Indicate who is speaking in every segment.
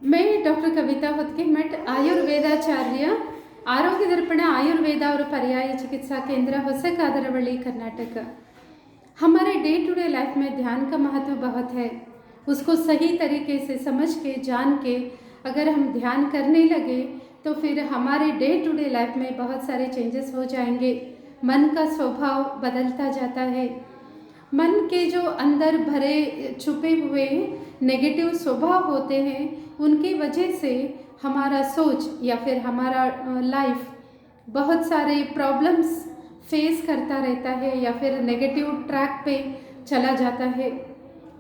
Speaker 1: मैं डॉक्टर कविता ಹೊತ್ಕೆಮಠ್ ಆಯುರ್ವೇದಾಚಾರ್ಯ ಆರೋಗ್ಯ ದರ್ಪಣ आयुर्वेद और पर्याय चिकित्सा केंद्र ಹೊಸಕಾದರವಳ್ಳಿ कर्नाटक। हमारे डे टू डे लाइफ में ध्यान का महत्व बहुत है। उसको सही तरीके से समझ के जान के अगर हम ध्यान करने लगे तो फिर हमारे डे टू डे लाइफ में बहुत सारे चेंजेस हो जाएंगे। मन का स्वभाव बदलता जाता है। मन के जो अंदर भरे छुपे हुए नेगेटिव स्वभाव होते हैं उनकी वजह से हमारा सोच या फिर हमारा लाइफ बहुत सारे प्रॉब्लम्स फेस करता रहता है या फिर नेगेटिव ट्रैक पे चला जाता है।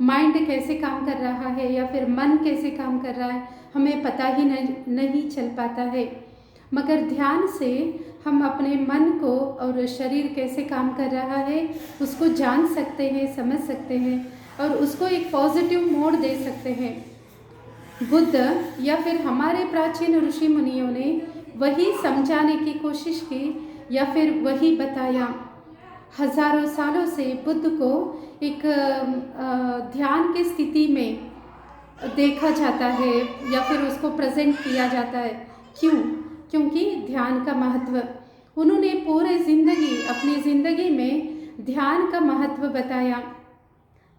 Speaker 1: माइंड कैसे काम कर रहा है या फिर मन कैसे काम कर रहा है हमें पता ही नहीं चल पाता है। मगर ध्यान से हम अपने मन को और शरीर कैसे काम कर रहा है उसको जान सकते हैं, समझ सकते हैं और उसको एक पॉजिटिव मोड़ दे सकते हैं। बुद्ध या फिर हमारे प्राचीन ऋषि मुनियों ने वही समझाने की कोशिश की या फिर वही बताया। हजारों सालों से बुद्ध को एक ध्यान की स्थिति में देखा जाता है या फिर उसको प्रेजेंट किया जाता है। क्यों? क्योंकि ध्यान का महत्व उन्होंने पूरे ज़िंदगी अपनी ज़िंदगी में ध्यान का महत्व बताया।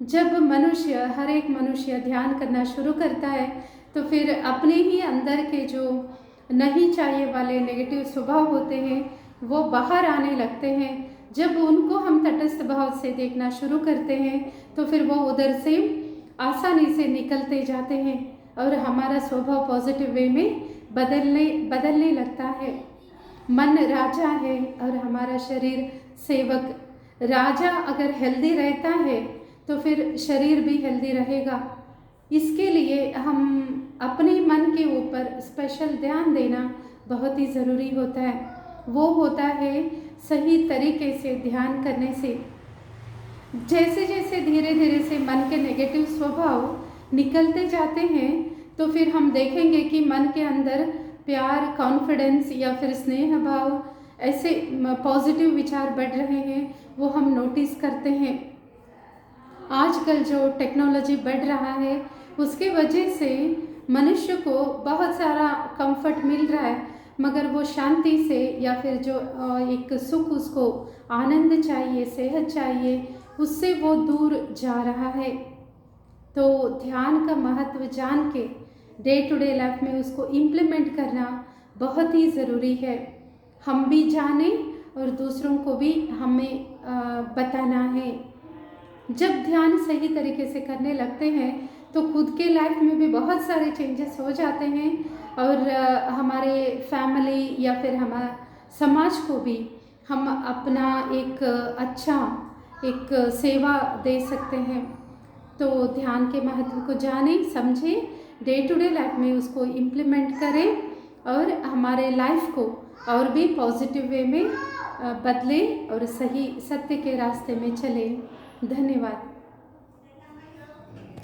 Speaker 1: जब मनुष्य हर एक मनुष्य ध्यान करना शुरू करता है तो फिर अपने ही अंदर के जो नहीं चाहिए वाले नेगेटिव स्वभाव होते हैं वो बाहर आने लगते हैं। जब उनको हम तटस्थ भाव से देखना शुरू करते हैं तो फिर वो उधर से आसानी से निकलते जाते हैं और हमारा स्वभाव पॉजिटिव वे में बदलने लगता है। मन राजा है और हमारा शरीर सेवक। राजा अगर हेल्दी रहता है तो फिर शरीर भी हेल्दी रहेगा। इसके लिए हम अपने मन के ऊपर स्पेशल ध्यान देना बहुत ही ज़रूरी होता है। वो होता है सही तरीके से ध्यान करने से। जैसे जैसे धीरे धीरे से मन के नेगेटिव स्वभाव निकलते जाते हैं तो फिर हम देखेंगे कि मन के अंदर प्यार, कॉन्फिडेंस या फिर स्नेह भाव ऐसे पॉजिटिव विचार बढ़ रहे हैं वो हम नोटिस करते हैं। आजकल जो टेक्नोलॉजी बढ़ रहा है उसके वजह से मनुष्य को बहुत सारा कंफर्ट मिल रहा है मगर वो शांति से या फिर जो एक सुख उसको आनंद चाहिए, सेहत चाहिए, उससे वो दूर जा रहा है। तो ध्यान का महत्व जान के डे टू डे लाइफ में उसको इम्प्लीमेंट करना बहुत ही ज़रूरी है। हम भी जानें और दूसरों को भी हमें बताना है। जब ध्यान सही तरीके से करने लगते हैं तो खुद के लाइफ में भी बहुत सारे चेंजेस हो जाते हैं और हमारे फैमिली या फिर हमारा समाज को भी हम अपना एक अच्छा एक सेवा दे सकते हैं। तो ध्यान के महत्व को जानें, समझें, डे टू डे लाइफ में उसको इम्प्लीमेंट करें और हमारे लाइफ को और भी पॉजिटिव वे में बदलें और सही सत्य के रास्ते में चलें। धन्यवाद।